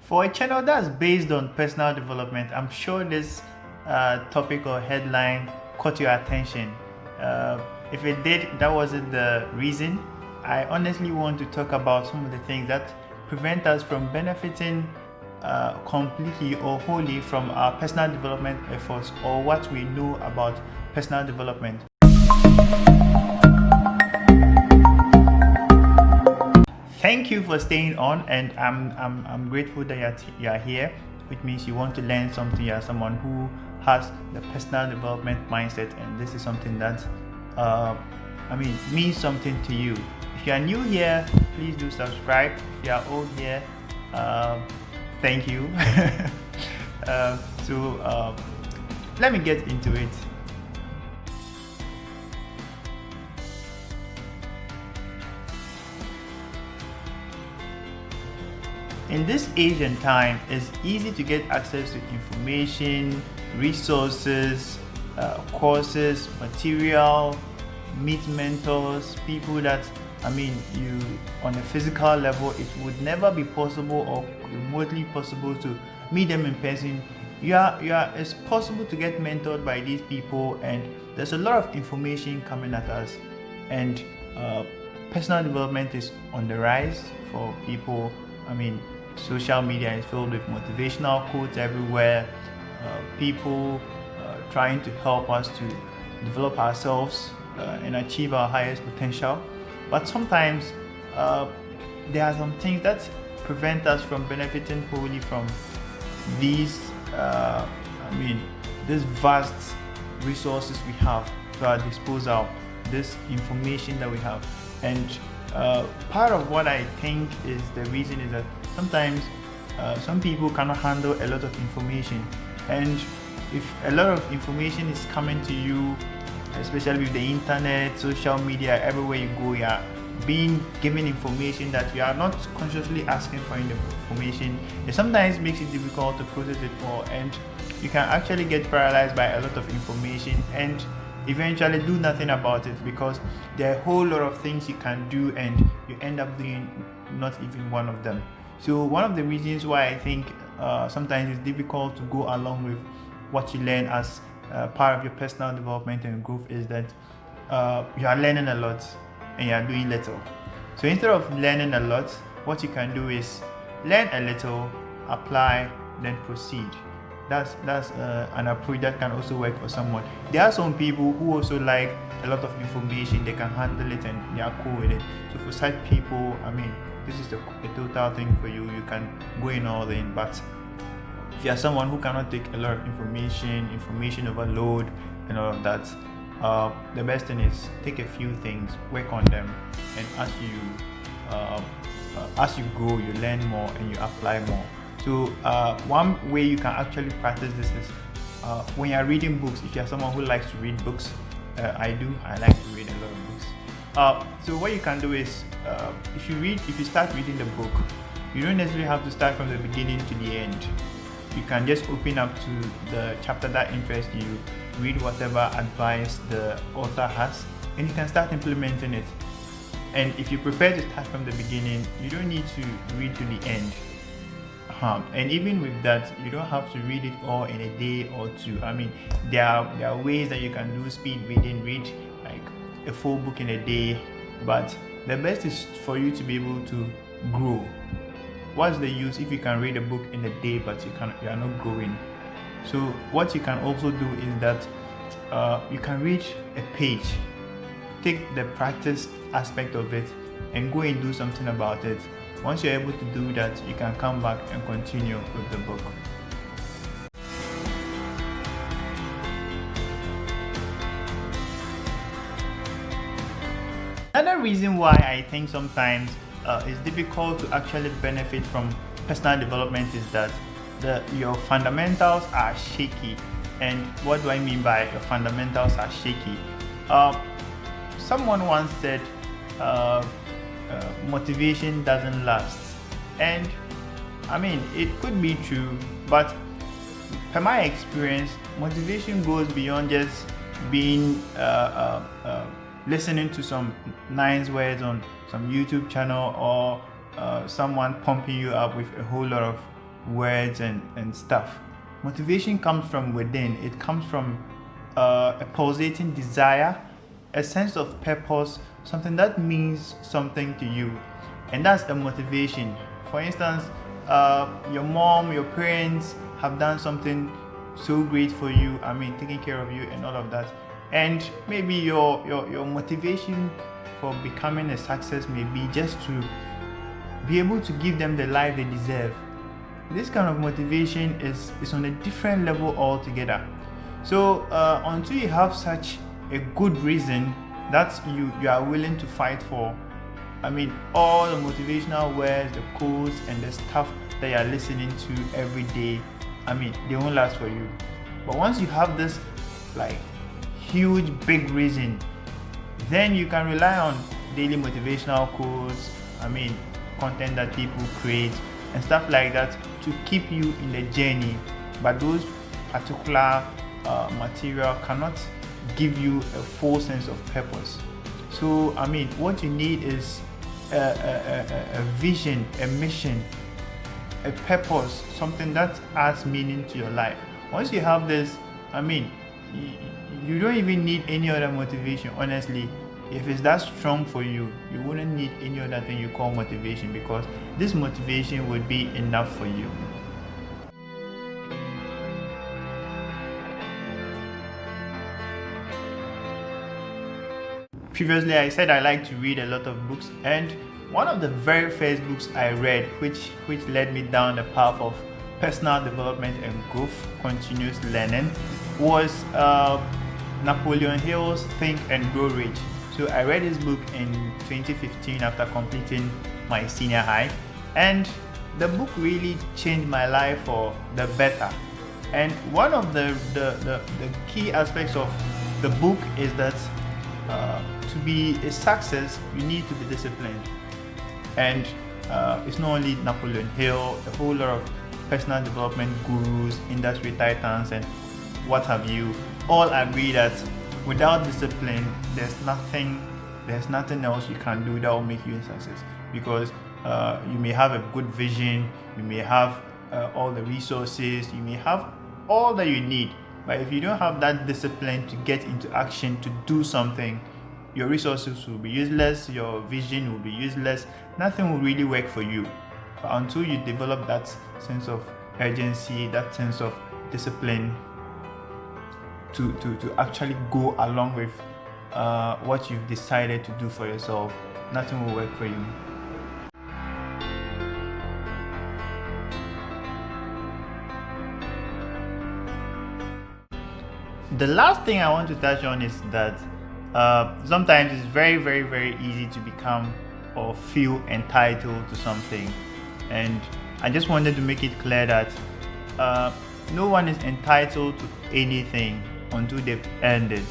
For a channel that's based on personal development, I'm sure this topic or headline caught your attention. If it did, that wasn't the reason. I honestly want to talk about some of the things that prevent us from benefiting completely or wholly from our personal development efforts or what we know about personal development. Thank you for staying on, and I'm grateful that you're here, which means you want to learn something. You're someone who has the personal development mindset, and this is something that means something to you. If you are new here, please do subscribe. If you are old here, thank you. Let me get into it. In this age and time, it's easy to get access to information, resources, courses, material, meet mentors, people that you on a physical level, it would never be possible or remotely possible to meet them in person. It's possible to get mentored by these people, and there's a lot of information coming at us, and personal development is on the rise for people. Social media is filled with motivational quotes everywhere, people trying to help us to develop ourselves and achieve our highest potential. But sometimes there are some things that prevent us from benefiting wholly from these these vast resources we have to our disposal, this information that we have. And part of what I think is the reason is that sometimes some people cannot handle a lot of information, and if a lot of information is coming to you, especially with the internet, social media, everywhere you go, you are being given information that you are not consciously asking for in the information. It sometimes makes it difficult to process it all, and you can actually get paralyzed by a lot of information and eventually do nothing about it, because there are a whole lot of things you can do and you end up doing not even one of them. So one of the reasons why I think sometimes it's difficult to go along with what you learn as part of your personal development and growth is that you are learning a lot and you are doing little. So instead of learning a lot, what you can do is learn a little, apply, then proceed. That's an approach that can also work for someone. There are some people who also like a lot of information, they can handle it and they are cool with it. So for such people, this is a total thing for you. You can go in all in. But if you are someone who cannot take a lot of information overload and all of that, the best thing is take a few things, work on them, and as you grow, you learn more and you apply more. So one way you can actually practice this is when you're reading books. If you're someone who likes to read books, I like to read a lot of books. So what you can do is if you start reading the book, you don't necessarily have to start from the beginning to the end. You can just open up to the chapter that interests you, read whatever advice the author has, and you can start implementing it. And if you prefer to start from the beginning, you don't need to read to the end. And even with that, you don't have to read it all in a day or two. There are ways that you can do speed reading, read like a full book in a day, but the best is for you to be able to grow. What's the use if you can read a book in a day but you are not growing? So what you can also do is that you can read a page, take the practice aspect of it, and go and do something about it. Once you're able to do that, you can come back and continue with the book. Another reason why I think sometimes it's difficult to actually benefit from personal development is that your fundamentals are shaky. And what do I mean by your fundamentals are shaky? Someone once said, motivation doesn't last, and it could be true, but per my experience, motivation goes beyond just being listening to some nice words on some YouTube channel or someone pumping you up with a whole lot of words and stuff. Motivation comes from within. It comes from a pulsating desire, a sense of purpose, something that means something to you, and that's the motivation. For instance, your mom, your parents have done something so great for you, taking care of you and all of that, and maybe your motivation for becoming a success may be just to be able to give them the life they deserve. This kind of motivation is on a different level altogether. So until you have such a good reason that you are willing to fight for, all the motivational words, the quotes, and the stuff that you are listening to every day, they won't last for you. But once you have this like huge big reason, then you can rely on daily motivational quotes, content that people create and stuff like that to keep you in the journey. But those particular material cannot give you a full sense of purpose. So what you need is a vision, a mission, a purpose, something that adds meaning to your life. Once you have this, you don't even need any other motivation. Honestly, if it's that strong for you, you wouldn't need any other thing you call motivation, because this motivation would be enough for you. Previously, I said I like to read a lot of books, and one of the very first books I read, which led me down the path of personal development and growth, continuous learning, was Napoleon Hill's Think and Grow Rich. So I read this book in 2015 after completing my senior high, and the book really changed my life for the better. And one of the key aspects of the book is that to be a success, you need to be disciplined. And it's not only Napoleon Hill, a whole lot of personal development gurus, industry titans, and what have you, all agree that without discipline, there's nothing else you can do that will make you a success. Because you may have a good vision, you may have all the resources, you may have all that you need, but if you don't have that discipline to get into action, to do something, your resources will be useless, your vision will be useless, nothing will really work for you. But until you develop that sense of urgency, that sense of discipline to actually go along with what you've decided to do for yourself, nothing will work for you. The last thing I want to touch on is that sometimes it's very, very, very easy to become or feel entitled to something. And I just wanted to make it clear that no one is entitled to anything until they've earned it.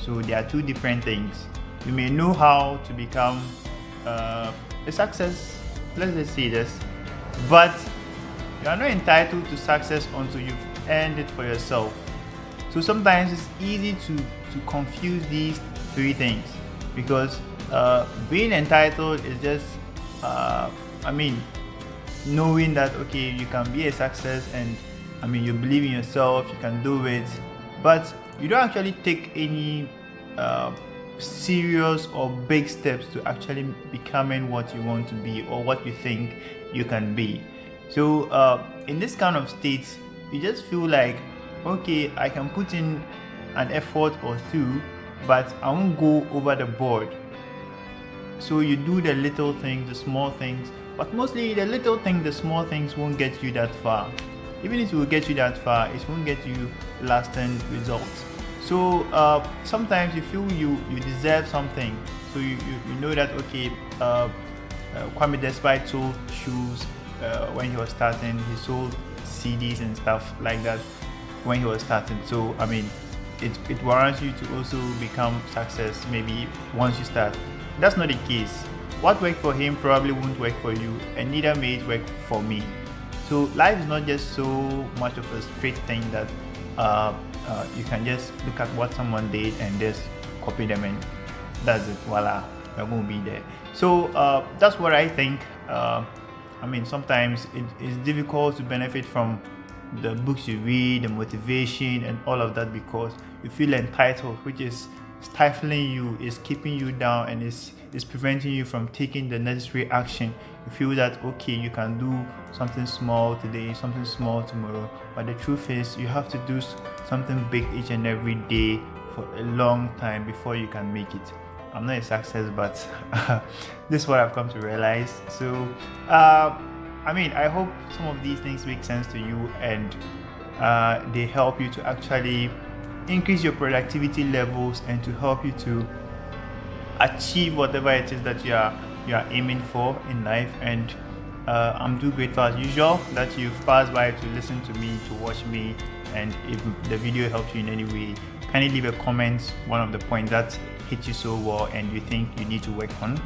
So there are two different things. You may know how to become a success, let's just say this, but you are not entitled to success until you've earned it for yourself. So sometimes it's easy to confuse these three things, because being entitled is just knowing that okay, you can be a success, and you believe in yourself, you can do it, but you don't actually take any serious or big steps to actually becoming what you want to be or what you think you can be. So in this kind of state, you just feel like, okay, I can put in an effort or two, but I won't go over the board. So you do the little things, the small things, but mostly the little things, the small things won't get you that far. Even if it will get you that far, it won't get you lasting results. So sometimes you feel you deserve something. So you know that, okay, Kwame Despite sold shoes when he was starting. He sold CDs and stuff like that when he was starting. So it warrants you to also become success maybe once you start. That's not the case. What worked for him probably won't work for you, and neither may it work for me. So life is not just so much of a straight thing that you can just look at what someone did and just copy them, and that's it, voila, you're going to be there. So that's what I think. I mean, sometimes it's difficult to benefit from the books you read, the motivation, and all of that because you feel entitled, which is stifling you, is keeping you down, and is preventing you from taking the necessary action. You feel that okay, you can do something small today, something small tomorrow, but the truth is you have to do something big each and every day for a long time before you can make it. I'm not a success, but this is what I've come to realize. So I mean, I hope some of these things make sense to you, and they help you to actually increase your productivity levels and to help you to achieve whatever it is that you are aiming for in life. And I'm too grateful as usual that you've passed by to listen to me, to watch me, and if the video helped you in any way, kindly leave a comment, one of the points that hit you so well and you think you need to work on.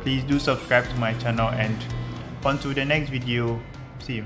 Please do subscribe to my channel, and until the next video, see you.